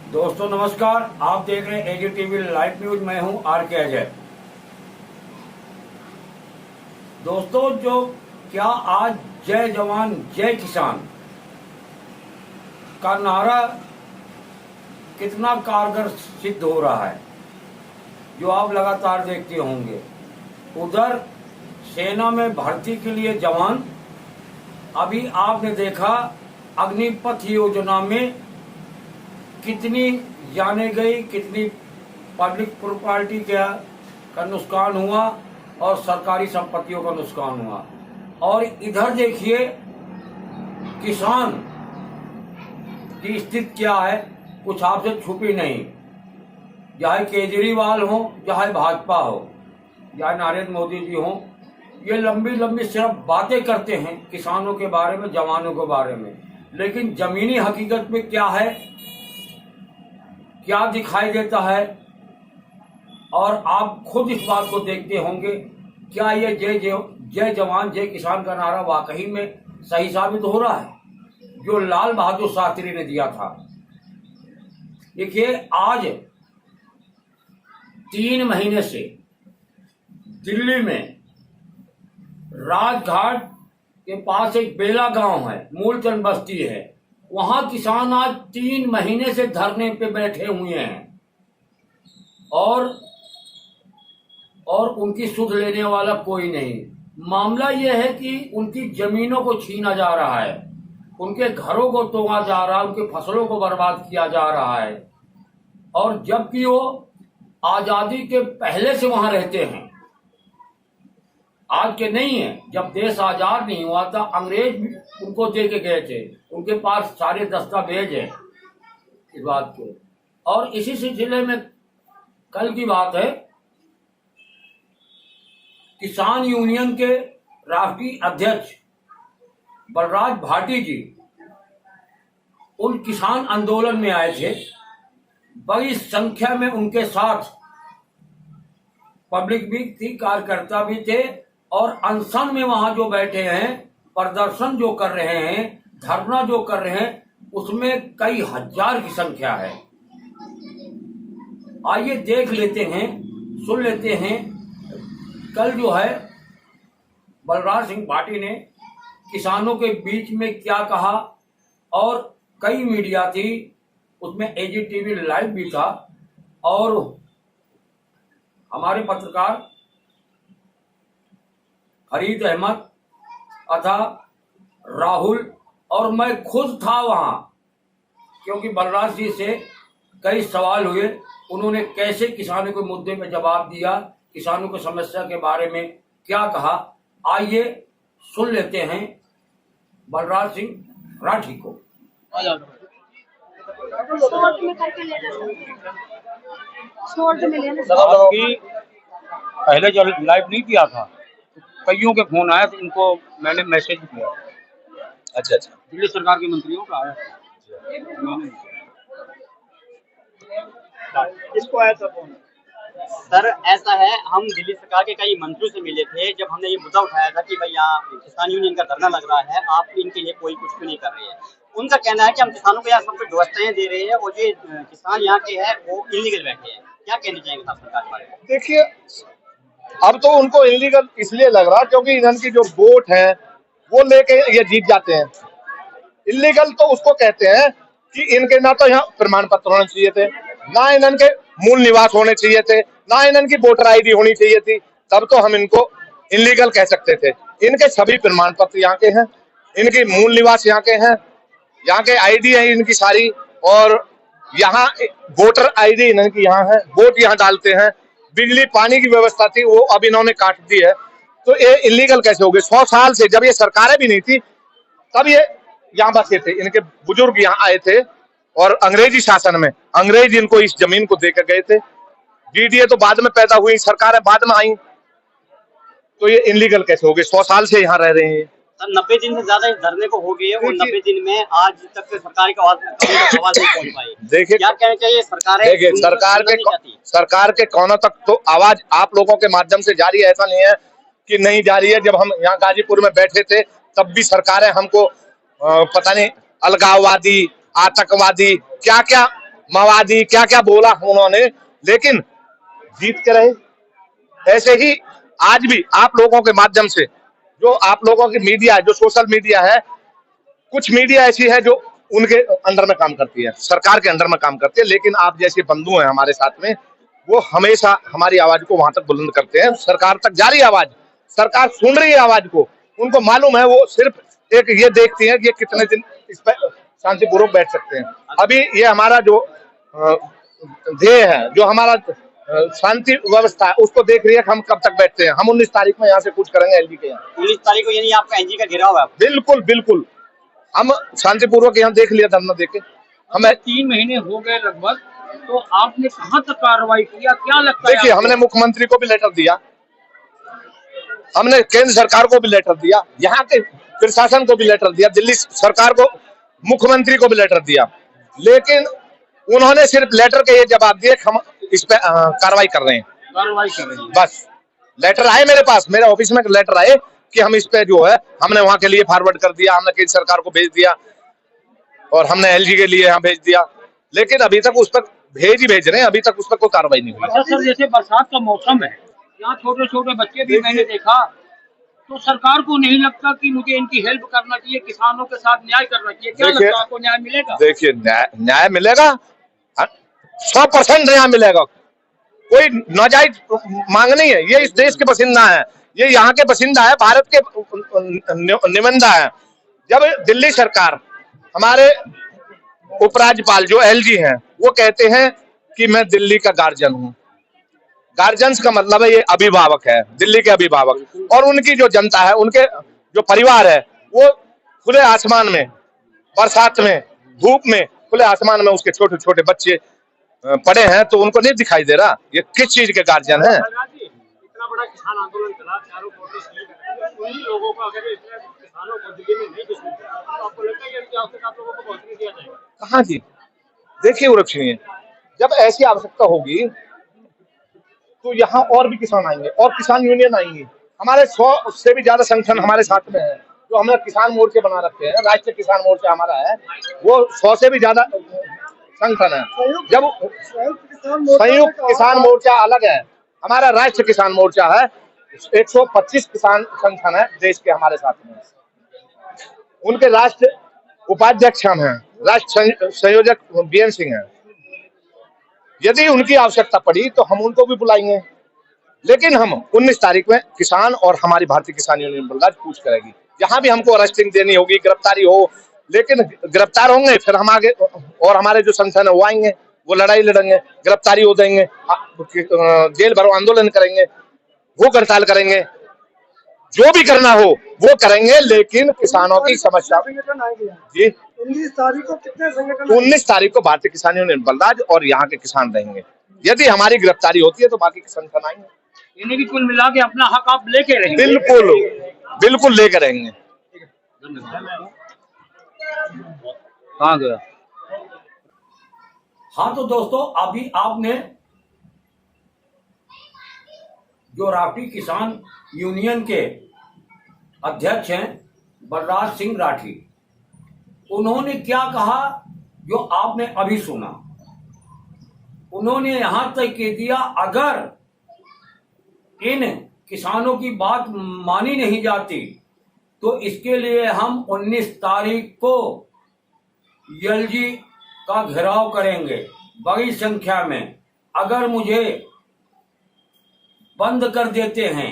दोस्तों नमस्कार, आप देख रहे हैं एजी टीवी लाइव न्यूज। मैं हूं आर के अजय। दोस्तों, जो क्या आज जय जवान जय किसान का नारा कितना कारगर सिद्ध हो रहा है, जो आप लगातार देखते होंगे। उधर सेना में भर्ती के लिए जवान, अभी आपने देखा अग्निपथ योजना में कितनी जाने गई, कितनी पब्लिक प्रॉपर्टी का नुकसान हुआ और सरकारी संपत्तियों का नुकसान हुआ। और इधर देखिए किसान की स्थिति क्या है, कुछ आपसे छुपी नहीं। चाहे केजरीवाल हो, चाहे भाजपा हो, चाहे नरेंद्र मोदी जी हो, ये लंबी लंबी सिर्फ बातें करते हैं किसानों के बारे में, जवानों के बारे में, लेकिन जमीनी हकीकत में क्या है, क्या दिखाई देता है। और आप खुद इस बात को देखते होंगे, क्या ये जय जवान जय किसान का नारा वाकई में सही साबित हो रहा है, जो लाल बहादुर शास्त्री ने दिया था। देखिए, आज 3 महीने से दिल्ली में राजघाट के पास एक बेला गांव है, मूलचंद बस्ती है, वहां किसान आज 3 महीने से धरने पे बैठे हुए हैं और उनकी सुध लेने वाला कोई नहीं। मामला यह है कि उनकी जमीनों को छीना जा रहा है, उनके घरों को तोड़ा जा रहा है, उनकी फसलों को बर्बाद किया जा रहा है। और जबकि वो आजादी के पहले से वहां रहते हैं, आज के नहीं है। जब देश आजाद नहीं हुआ था, अंग्रेज भी उनको दे के गए थे, उनके पास सारे दस्तावेज हैं इस बात के। और इसी सिलसिले में कल की बात है, किसान यूनियन के राष्ट्रीय अध्यक्ष बलराज भाटी जी उन किसान आंदोलन में आए थे। बड़ी संख्या में उनके साथ पब्लिक भी थी, कार्यकर्ता भी थे, और अनशन में वहां जो बैठे हैं, प्रदर्शन जो कर रहे हैं, धरना जो कर रहे हैं, उसमें कई हजार की संख्या है। आइए देख लेते हैं, सुन लेते हैं। कल जो है बलराज सिंह भाटी ने किसानों के बीच में क्या कहा, और कई मीडिया थी उसमें, एजी टीवी लाइव भी था, और हमारे पत्रकार फरीद अहमद अथा राहुल और मैं खुद था वहां, क्योंकि बलराज जी से कई सवाल हुए। उन्होंने कैसे किसानों के मुद्दे में जवाब दिया, किसानों की समस्या के बारे में क्या कहा। आइए सुन लेते हैं बलराज सिंह राठी को। पहले जब लाइव नहीं किया था, कईयों के फोन आए तो उनको मैंने मैसेज किया। अच्छा, दिल्ली सरकार के मंत्रियों का आया, इसको आया था फोन। सर ऐसा है, हम दिल्ली सरकार के कई मंत्रियों से मिले थे जब हमने ये मुद्दा उठाया था कि भाई यहाँ किसान यूनियन का धरना लग रहा है, आप इनके लिए कोई कुछ भी नहीं कर रहे हैं। उनका कहना है कि हम किसानों को यहाँ सब कुछ व्यवस्थाएं दे रहे हैं और जो किसान यहाँ के हैं वो इलीगल बैठे हैं। क्या कहना चाहेंगे आप सरकार के बारे में? देखिए, अब तो उनको इलीगल इसलिए लग रहा क्योंकि इनकी जो वोट है वो लेके ये जीत जाते हैं। इलीगल तो उसको कहते हैं कि इनके ना तो यहाँ प्रमाण पत्र होने चाहिए थे, ना इनके मूल निवास होने चाहिए थे, ना इनकी वोटर आईडी होनी चाहिए थी, तब तो हम इनको इलीगल कह सकते थे। इनके सभी प्रमाण पत्र यहाँ के हैं, इनकी मूल निवास यहाँ के हैं, यहाँ के आईडी है इनकी सारी, और यहाँ वोटर आईडी इनकी यहाँ है, वोट यहाँ डालते हैं। बिजली पानी की व्यवस्था थी वो अब इन्होंने काट दी है, तो ये इलीगल कैसे हो गए? 100 साल से जब ये सरकारें भी नहीं थी तब ये यहाँ बसे थे, इनके बुजुर्ग यहाँ आए थे, और अंग्रेजी शासन में अंग्रेज इनको इस जमीन को देकर गए थे। डीडीए तो बाद में पैदा हुई, सरकारें बाद में आई, तो ये इलीगल कैसे हो गए? 100 साल से यहाँ रह रहे हैं। सर 90 दिन से ज्यादा इस धरने को हो गए और 90 दिन में आज तक सरकार की आवाज नहीं पहुंच पाई। देखिए, क्या कहना चाहिए सरकारें? देखिए, सरकार के कोनों तक तो आवाज आप लोगों के माध्यम से जारी है, ऐसा नहीं है कि नहीं जारी है। जब हम यहाँ गाजीपुर में बैठे थे तब भी सरकारें हमको पता नहीं अलगाववादी, आतंकवादी, क्या क्या माओवादी क्या क्या बोला उन्होंने, लेकिन जीत के रहे। ऐसे ही आज भी आप लोगों के माध्यम से, जो आप लोगों की मीडिया, जो सोशल मीडिया है, कुछ मीडिया ऐसी है जो उनके अंडर में काम करती है, सरकार के अंडर में काम करती है, लेकिन आप जैसे बंधु हैं हमारे साथ में, वो हमेशा हमारी आवाज को वहां तक बुलंद करते हैं, सरकार तक जा रही है आवाज, सरकार सुन रही है आवाज को, उनको मालूम है, वो सिर्फ एक ये देखती है कि ये कितने दिन इस पर शांतिपूर्वक बैठ सकते हैं। अभी ये हमारा जो ध्येय है, जो हमारा शांति व्यवस्था है, उसको देख रही है कि हम कब तक बैठते हैं। हम 19 तारीख में यहाँ से कूच करेंगे एलजी के यहाँ। 19 तारीख को यानी आपका एनजी का घेराव है? बिल्कुल बिल्कुल, हम शांतिपूर्वक यहाँ देख लिया धरना देके। हमें 3 महीने हो गए लगभग, तो आपने कहाँ तक कार्रवाई किया, क्या लगता है? देखिए, हमने मुख्यमंत्री को भी लेटर दिया, हमने केंद्र सरकार को भी लेटर दिया, यहाँ के प्रशासन को भी लेटर दिया, दिल्ली सरकार को, मुख्यमंत्री को भी लेटर दिया, लेकिन उन्होंने सिर्फ लेटर के ये जवाब दिए हम इस पे कार्रवाई कर रहे हैं। कार्रवाई कर रही है? बस लेटर आए मेरे पास, मेरे ऑफिस में लेटर आए कि हम इस पे जो है, हमने वहां के लिए फॉरवर्ड कर दिया, हमने केंद्र सरकार को भेज दिया और हमने एलजी के लिए यहाँ भेज दिया, लेकिन अभी तक उस पर भेज रहे हैं, अभी तक उस पर कोई कार्रवाई नहीं हुई। अच्छा सर, जैसे बरसात का मौसम है, यहाँ छोटे छोटे बच्चे भी मैंने देखा, तो सरकार को नहीं लगता कि मुझे इनकी हेल्प करना चाहिए, किसानों के साथ न्याय करना चाहिए? क्या लगता है आपको, न्याय मिलेगा? देखिए, न्याय मिलेगा, 100% न्याय मिलेगा, कोई नाजायज मांग नहीं है, ये इस देश के बसिंदा है, ये यहाँ के बसिंदा है, भारत के निबंधा है। जब दिल्ली सरकार, हमारे उपराज्यपाल जो एलजी हैं, वो कहते हैं कि मैं दिल्ली का गार्जियन हूँ, गार्जियंस का मतलब है ये अभिभावक है, दिल्ली के अभिभावक, और उनकी जो जनता है, उनके जो परिवार है, वो खुले आसमान में, बरसात में, धूप में, खुले आसमान में उसके छोटे छोटे बच्चे पड़े हैं, तो उनको नहीं दिखाई दे रहा ये किस चीज के गार्जियन हैं? इतना बड़ा किसान आंदोलन चला, चारों उन लोगों को, अगर किसानों को दिल्ली में नहीं दिखा, तो आपको लगता है कि आप लोगों को पहुंचने दिया जाएगा? कहाँ जी, देखिए उरक्षणीय, जब ऐसी आवश्यकता होगी तो यहाँ और भी किसान आएंगे और किसान यूनियन आएंगी, हमारे 100 से भी ज्यादा संगठन हमारे साथ में है, जो हमने किसान मोर्चे बना रखे हैं, राष्ट्रीय किसान मोर्चा हमारा है, वो 100 से भी ज्यादा संगठन है। जब संयुक्त किसान मोर्चा अलग है, हमारा राष्ट्रीय किसान मोर्चा है, 125 किसान संगठन है देश के हमारे साथ में, उनके राष्ट्र उपाध्यक्ष हम हैं, राष्ट्र संयोजक बीएन सिंह हैं। यदि उनकी आवश्यकता पड़ी तो हम उनको भी बुलाएंगे, लेकिन हम 19 तारीख में किसान और हमारी भारतीय किसान यूनियन बलराज पूछ करेगी, जहां भी हमको अरेस्टिंग देनी होगी, गिरफ्तारी हो, लेकिन गिरफ्तार होंगे फिर हम आगे, और हमारे जो संगठन है वो आएंगे, वो लड़ाई लड़ेंगे, गिरफ्तारी हो देंगे, जेल भरो आंदोलन करेंगे, भूख हड़ताल करेंगे, जो भी करना हो वो करेंगे, लेकिन किसानों की समस्या जी 19 तारीख को कितने संगठन? 19 तारीख को भारतीय किसान यूनियन बलराज और यहाँ के किसान रहेंगे। यदि हमारी गिरफ्तारी होती है तो बाकी के संगठन आएंगे। यानी कि कुल मिला के अपना हक आप लेके रहेंगे? बिल्कुल बिल्कुल लेकर रहेंगे। कहाँ गया? हाँ, तो दोस्तों, अभी आपने जो राठी किसान यूनियन के अध्यक्ष हैं बलराज सिंह राठी, उन्होंने क्या कहा जो आपने अभी सुना। उन्होंने यहां तक कह दिया, अगर इन किसानों की बात मानी नहीं जाती तो इसके लिए हम 19 तारीख को एलजी का घेराव करेंगे बड़ी संख्या में। अगर मुझे बंद कर देते हैं,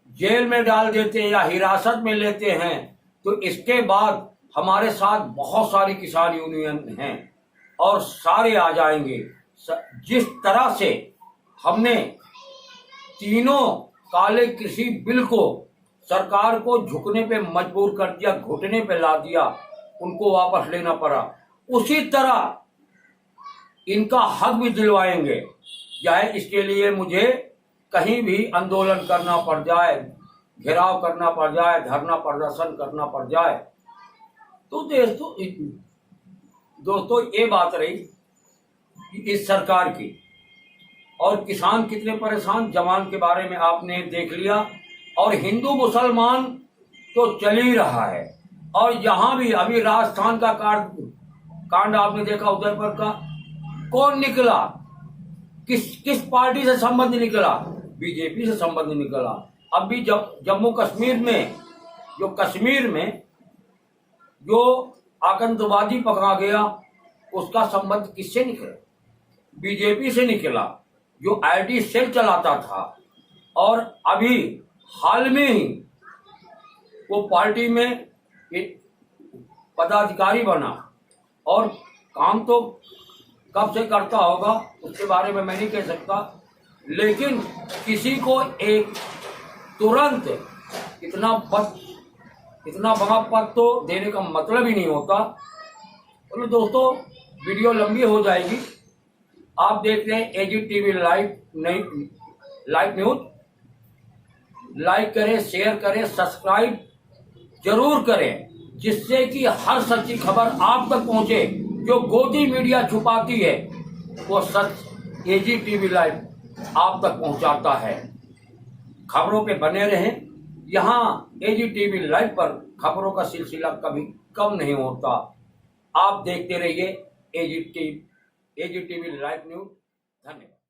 जेल में डाल देते हैं या हिरासत में लेते हैं, तो इसके बाद हमारे साथ बहुत सारी किसान यूनियन हैं और सारे आ जाएंगे। जिस तरह से हमने तीनों काले कृषि बिल को सरकार को झुकने पे मजबूर कर दिया, घुटने पे ला दिया, उनको वापस लेना पड़ा, उसी तरह इनका हक भी दिलवाएंगे, चाहे इसके लिए मुझे कहीं भी आंदोलन करना पड़ जाए, घेराव करना पड़ जाए, धरना प्रदर्शन करना पड़ जाए। तो दोस्तों ये बात रही इस सरकार की। और किसान कितने परेशान, जवान के बारे में आपने देख लिया, और हिंदू मुसलमान तो चल ही रहा है। और यहाँ भी अभी राजस्थान का कांड आपने देखा, उधर पर का कौन निकला, किस पार्टी से संबंध निकला? बीजेपी से संबंध निकला। अब भी जम्मू कश्मीर में जो आतंकवादी पकड़ा गया उसका संबंध किससे निकला? बीजेपी से निकला, जो आईटी सेल चलाता था और अभी हाल में ही वो पार्टी में एक पदाधिकारी बना और काम तो कब से करता होगा उसके बारे में मैं नहीं कह सकता, लेकिन किसी को एक तुरंत इतना बड़ा पद तो देने का मतलब ही नहीं होता। तो दोस्तों, वीडियो लंबी हो जाएगी। आप देख रहे हैं एजी टीवी लाइव न्यूज। लाइक करें, शेयर करें, सब्सक्राइब जरूर करें, जिससे कि हर सच्ची खबर आप तक पहुंचे। जो गोदी मीडिया छुपाती है वो सच एजी टीवी लाइव आप तक पहुंचाता है। खबरों पे बने रहें। यहाँ एजी टीवी लाइव पर खबरों का सिलसिला कभी कम नहीं होता। आप देखते रहिए एजी टीवी लाइव न्यूज। धन्यवाद।